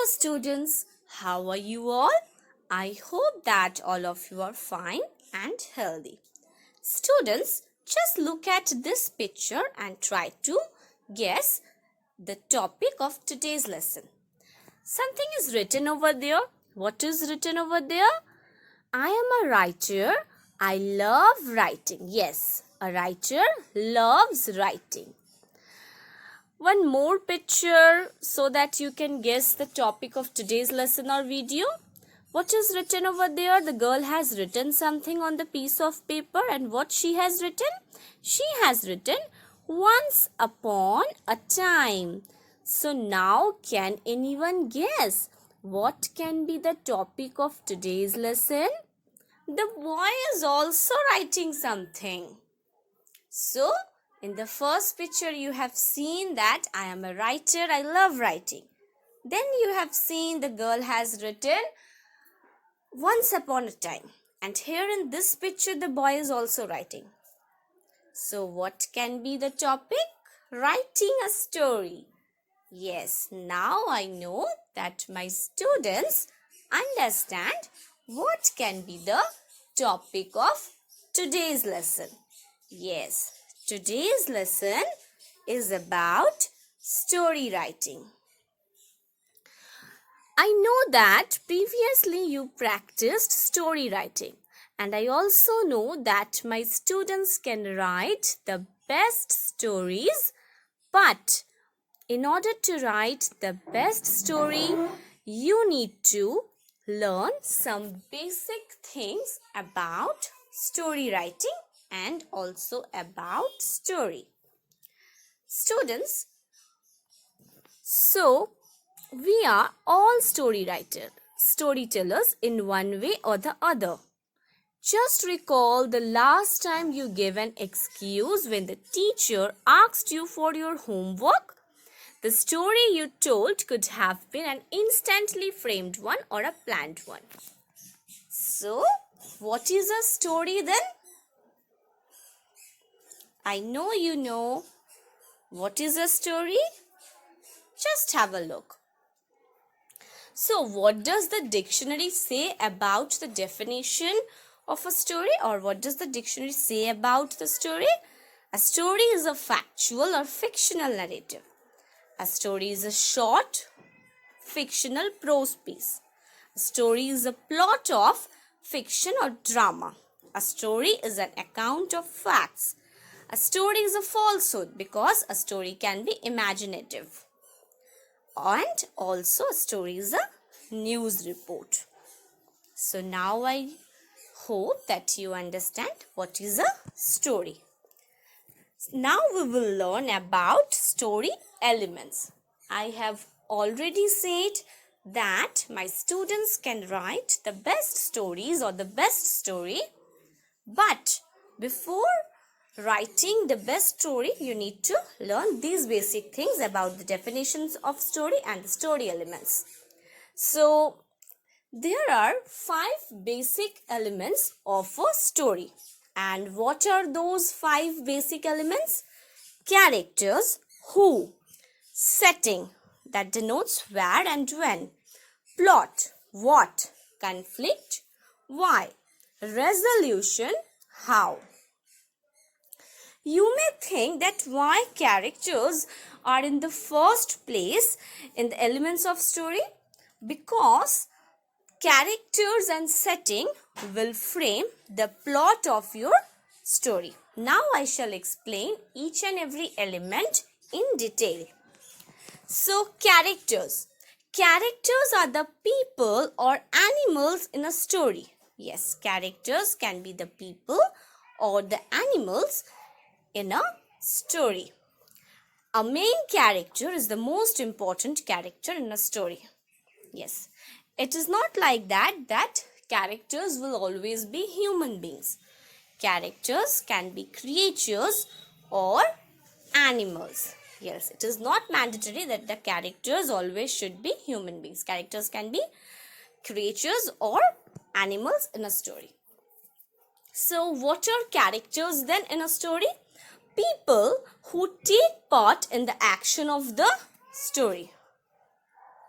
Hello students, how are you all? I hope that all of you are fine and healthy. Students, just look at this picture and try to guess the topic of today's lesson. Something is written over there. What is written over there? I am a writer. I love writing. Yes, a writer loves writing. One more picture so that you can guess the topic of today's lesson or video. What is written over there? The girl has written something on the piece of paper, and what she has written? She has written once upon a time. So now can anyone guess what can be the topic of today's lesson? The boy is also writing something. So in the first picture, you have seen that I am a writer, I love writing. Then you have seen the girl has written once upon a time. And here in this picture, the boy is also writing. So what can be the topic? Writing a story. Yes, now I know that my students understand what can be the topic of today's lesson. Yes, today's lesson is about story writing. I know that previously you practiced story writing, and I also know that my students can write the best stories, but in order to write the best story, you need to learn some basic things about story writing and also about story. Students, so we are all storytellers in one way or the other. Just recall the last time you gave an excuse when the teacher asked you for your homework. The story you told could have been an instantly framed one or a planned one. So, what is a story then? I know you know. What is a story? Just have a look. So, what does the dictionary say about the definition of a story, or what does the dictionary say about the story? A story is a factual or fictional narrative. A story is a short, fictional prose piece. A story is a plot of fiction or drama. A story is an account of facts. A story is a falsehood because a story can be imaginative. And also a story is a news report. So now I hope that you understand what is a story. Now we will learn about story elements. I have already said that my students can write the best stories or the best story, but before writing the best story, you need to learn these basic things about the definitions of story and the story elements. So, there are 5 basic elements of a story. And what are those 5 basic elements? Characters, who, setting, that denotes where and when, plot, what, conflict, why, resolution, how. You may think that why characters are in the first place in the elements of story? Because characters and setting will frame the plot of your story. Now I shall explain each and every element in detail. So, characters. Characters are the people or animals in a story. Yes, characters can be the people or the animals in a story. A main character is the most important character in a story. Yes, it is not like that characters will always be human beings. Characters can be creatures or animals. Yes, it is not mandatory that the characters always should be human beings. Characters can be creatures or animals in a story. So, what are characters then in a story? People who take part in the action of the story.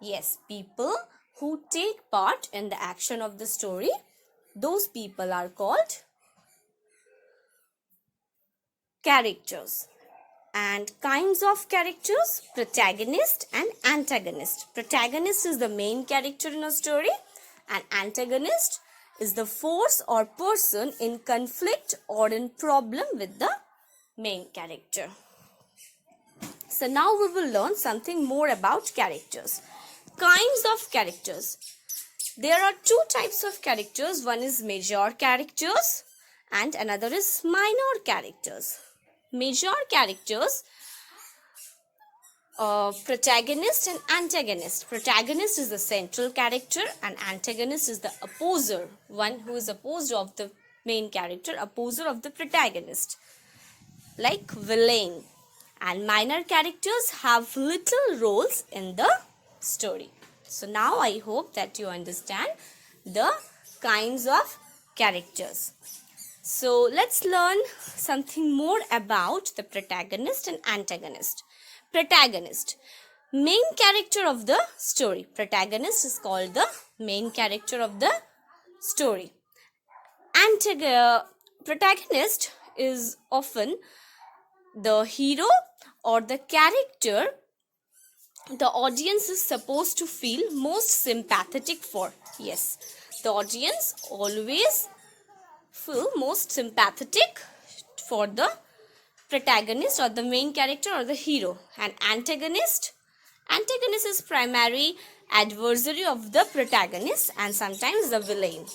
Yes, people who take part in the action of the story, those people are called characters. And kinds of characters, protagonist and antagonist. Protagonist is the main character in a story, and antagonist is the force or person in conflict or in problem with the main character. So now we will learn something more about characters. Kinds of characters. There are two types of characters. One is major characters and another is minor characters. Major characters, protagonist and antagonist. Protagonist is the central character and antagonist is the opposer, one who is opposed of the main character, opposer of the protagonist, like villain. And minor characters have little roles in the story. So now I hope that you understand the kinds of characters. So let's learn something more about the protagonist and antagonist. Protagonist, main character of the story. Protagonist is called the main character of the story. Protagonist is often the hero or the character the audience is supposed to feel most sympathetic for. Yes, the audience always feel most sympathetic for the protagonist or the main character or the hero. And antagonist is primary adversary of the protagonist and sometimes the villain.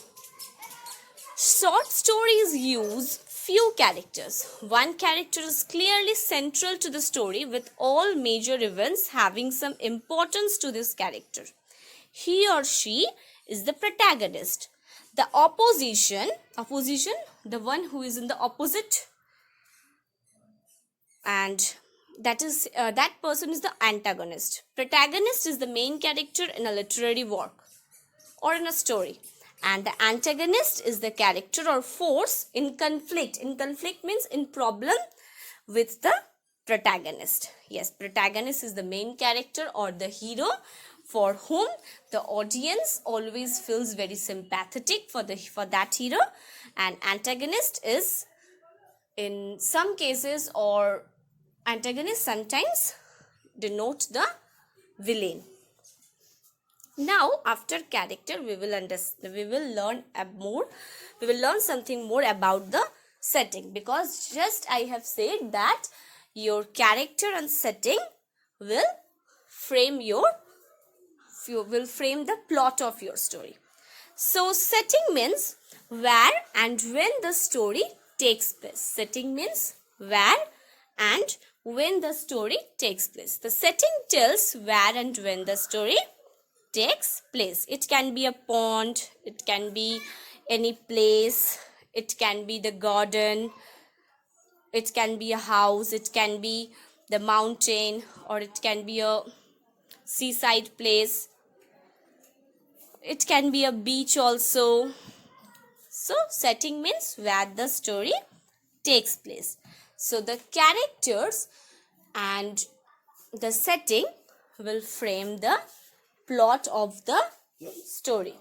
Short stories use few characters. One character is clearly central to the story with all major events having some importance to this character. He or she is the protagonist. The opposition, the one who is in the opposite, and that person is the antagonist. Protagonist is the main character in a literary work or in a story, and the antagonist is the character or force in conflict. In conflict means in problem with the protagonist. Yes, protagonist is the main character or the hero for whom the audience always feels very sympathetic for that hero, and antagonist is in some cases, or antagonist sometimes denote the villain. Now after character we will learn something more about the setting, because just I have said that your character and setting will frame the plot of your story. So setting means where and when the story takes place. Setting means where and when the story takes place. The setting tells where and when the story takes place. It can be a pond, it can be any place, it can be the garden, it can be a house, it can be the mountain, or it can be a seaside place, it can be a beach also. So setting means where the story takes place. So the characters and the setting will frame the plot of the story.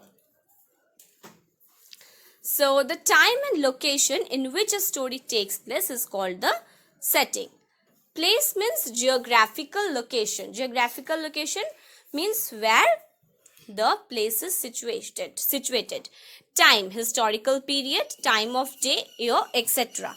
So the time and location in which a story takes place is called the setting. Place means geographical location. Geographical location means where the place is situated. Time, historical period, time of day, year, etc.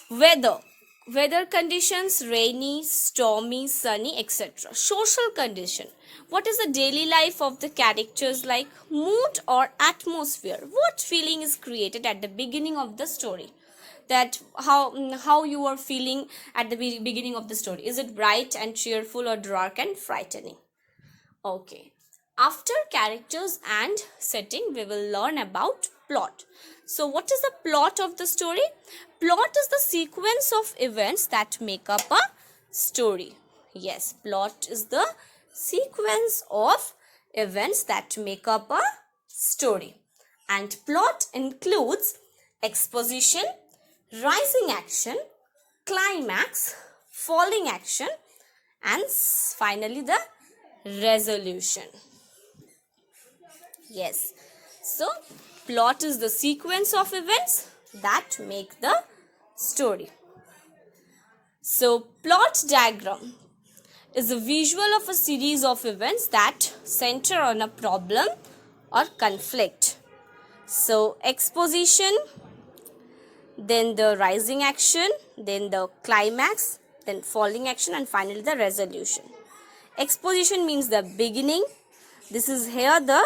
Weather conditions, rainy, stormy, sunny, etc. Social condition, what is the daily life of the characters like? Mood or atmosphere, what feeling is created at the beginning of the story, that how you are feeling at the beginning of the story. Is it bright and cheerful or dark and frightening? Okay, after characters and setting we will learn about plot. So what is the plot of the story? Plot is the sequence of events that make up a story. Yes, plot is the sequence of events that make up a story. And plot includes exposition, rising action, climax, falling action, and finally the resolution. Yes. So, plot is the sequence of events that make the story. So, plot diagram is a visual of a series of events that center on a problem or conflict. So, exposition, then the rising action, then the climax, then falling action, and finally the resolution. Exposition means the beginning. This is here the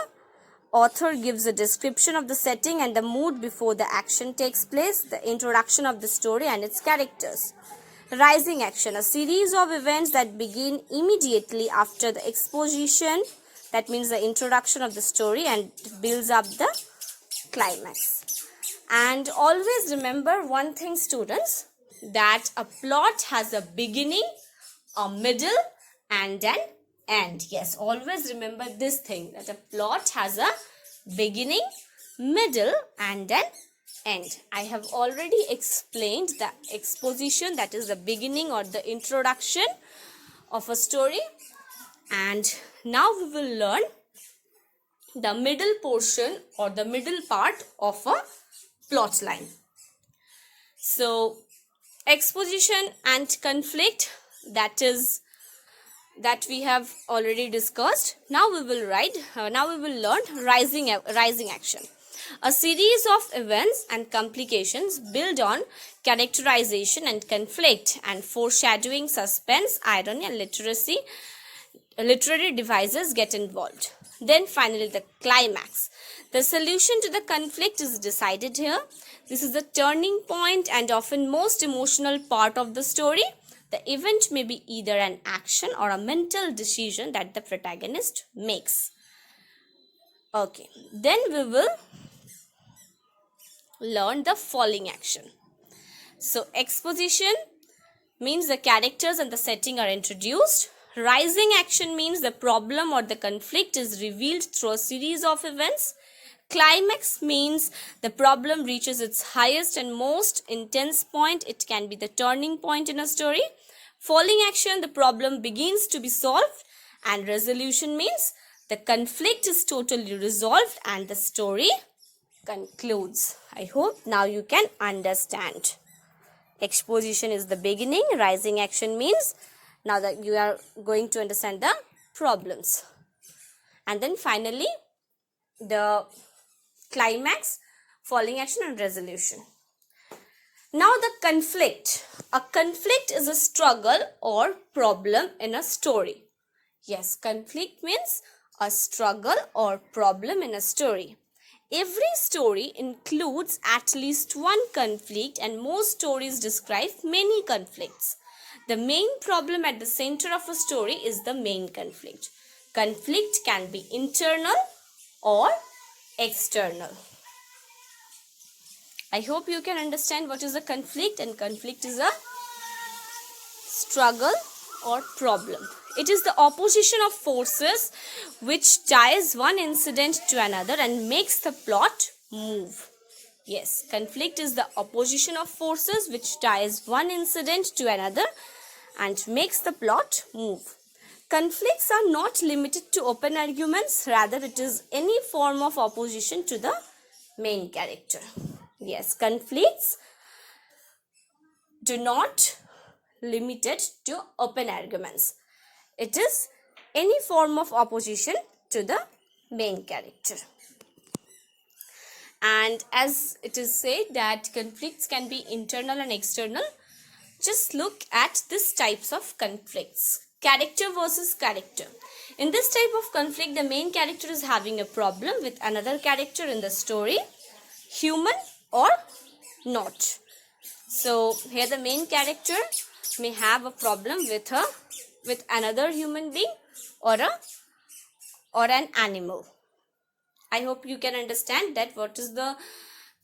author gives a description of the setting and the mood before the action takes place, the introduction of the story and its characters. Rising action, a series of events that begin immediately after the exposition, that means the introduction of the story, and builds up the climax. And always remember one thing, students, that a plot has a beginning, a middle, and an end. Yes, always remember this thing, that a plot has a beginning, middle, and an end. I have already explained the exposition, that is the beginning or the introduction of a story. And now we will learn the middle portion or the middle part of a plot line. So, exposition and conflict, that we have already discussed. Now we will learn rising action. A series of events and complications build on characterization and conflict and foreshadowing, suspense, irony, and literary devices get involved. Then finally the climax. The solution to the conflict is decided here. This is the turning point and often most emotional part of the story. The event may be either an action or a mental decision that the protagonist makes. Okay, then we will learn the falling action. So, exposition means the characters and the setting are introduced. Rising action means the problem or the conflict is revealed through a series of events. Climax means the problem reaches its highest and most intense point. It can be the turning point in a story. Falling action, the problem begins to be solved. And resolution means the conflict is totally resolved and the story concludes. I hope now you can understand. Exposition is the beginning. Rising action means now that you are going to understand the problems. And then finally the climax, falling action, and resolution. Now the conflict. A conflict is a struggle or problem in a story. Yes, conflict means a struggle or problem in a story. Every story includes at least one conflict, and most stories describe many conflicts. The main problem at the center of a story is the main conflict. Conflict can be internal or external. I hope you can understand what is a conflict, and conflict is a struggle or problem. It is the opposition of forces which ties one incident to another and makes the plot move. Yes, conflict is the opposition of forces which ties one incident to another and makes the plot move. Conflicts are not limited to open arguments, rather it is any form of opposition to the main character. Yes, conflicts do not limited to open arguments. It is any form of opposition to the main character. And as it is said that conflicts can be internal and external, just look at these types of conflicts. Character versus character. In this type of conflict, the main character is having a problem with another character in the story, human or not. So here the main character may have a problem with another human being or an animal. I hope you can understand that what is the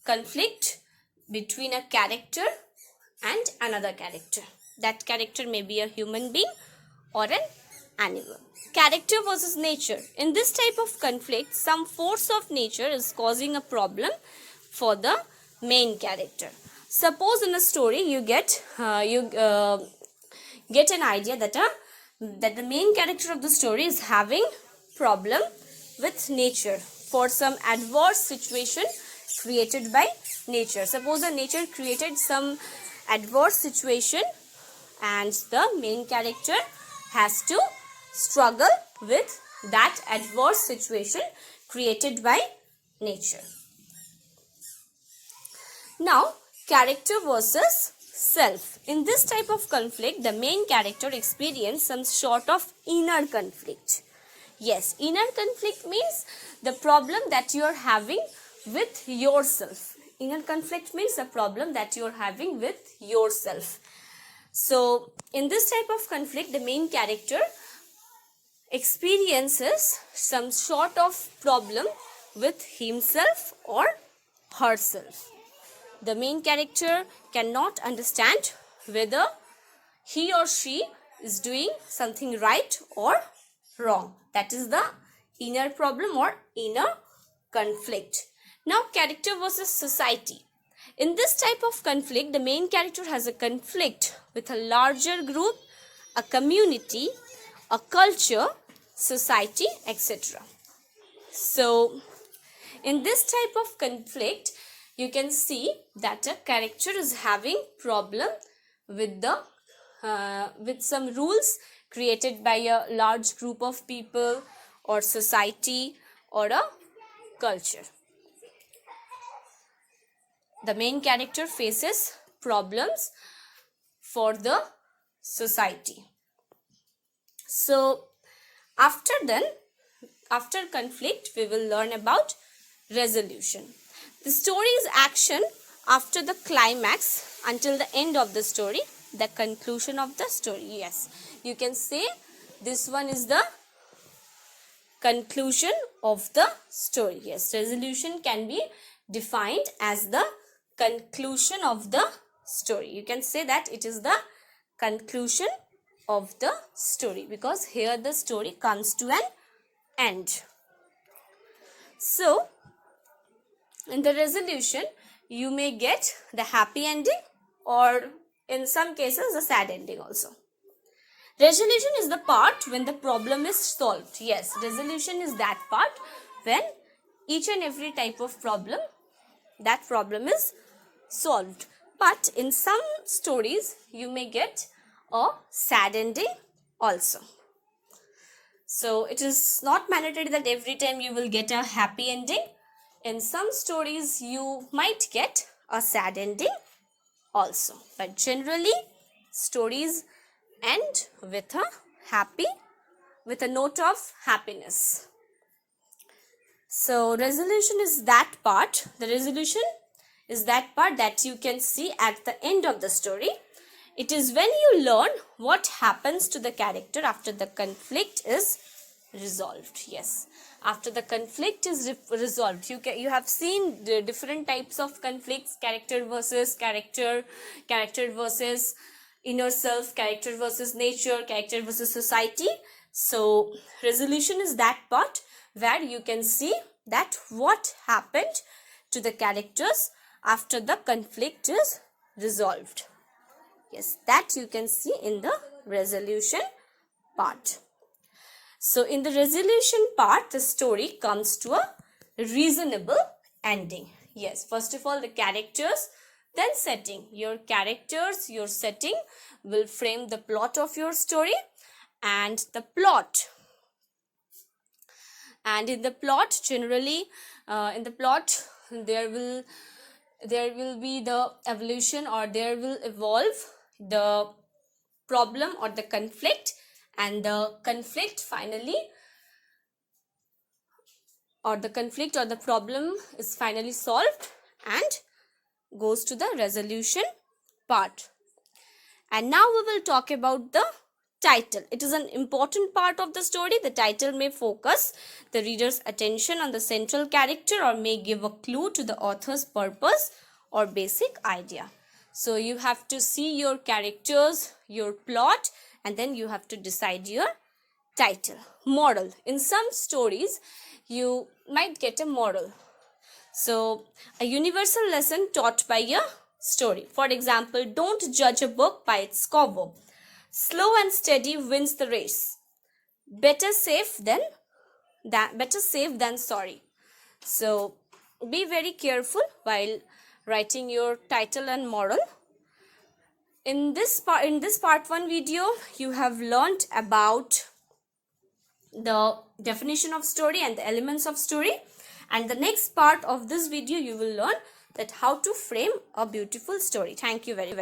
conflict between a character and another character. That character may be a human being or an animal. Character versus nature. In this type of conflict, some force of nature is causing a problem for the main character. Suppose in a story you get an idea that a that the main character of the story is having problem with nature for some adverse situation created by nature. Suppose the nature created some adverse situation and the main character has to struggle with that adverse situation created by nature. Now, character versus self. In this type of conflict, the main character experiences some sort of inner conflict. Yes, inner conflict means the problem that you are having with yourself. Inner conflict means the problem that you are having with yourself. So, in this type of conflict, the main character experiences some sort of problem with himself or herself. The main character cannot understand whether he or she is doing something right or wrong. That is the inner problem or inner conflict. Now, character versus society. In this type of conflict, the main character has a conflict with a larger group, a community, a culture, society, etc. So, in this type of conflict, you can see that a character is having problem with the with some rules created by a large group of people or society or a culture. The main character faces problems for the society. So, after conflict, we will learn about resolution. The story's action after the climax until the end of the story, the conclusion of the story. Yes, you can say this one is the conclusion of the story. Yes, resolution can be defined as the conclusion of the story. You can say that it is the conclusion of the story because here the story comes to an end. So, in the resolution, you may get the happy ending or in some cases a sad ending also. Resolution is the part when the problem is solved. Yes, resolution is that part when each and every type of problem, that problem is solved. But in some stories, you may get a sad ending also. So, it is not mandatory that every time you will get a happy ending. In some stories, you might get a sad ending also. But generally, stories end with a note of happiness. So, resolution is that part. The resolution is that part that you can see at the end of the story. It is when you learn what happens to the character after the conflict is resolved. Yes, after the conflict is resolved. You have seen the different types of conflicts: character versus character, character versus inner self, character versus nature, character versus society. So, resolution is that part where you can see that what happened to the characters after the conflict is resolved. Yes, that you can see in the resolution part. So, in the resolution part, the story comes to a reasonable ending. Yes, first of all, the characters, then setting. Your characters, your setting will frame the plot of your story and the plot. And in the plot, generally, in the plot, there will be the evolution or there will evolve the problem or the conflict, and the conflict finally or the problem is finally solved and goes to the resolution part. And now we will talk about the title. It is an important part of the story. The title may focus the reader's attention on the central character or may give a clue to the author's purpose or basic idea. So, you have to see your characters, your plot, and then you have to decide your title. Moral. In some stories, you might get a moral. So, a universal lesson taught by a story. For example, don't judge a book by its cover. Slow and steady wins the race. Better safe than sorry. So be very careful while writing your title and moral. In this part 1 video, you have learned about the definition of story and the elements of story, and the next part of this video you will learn that how to frame a beautiful story. Thank you very much.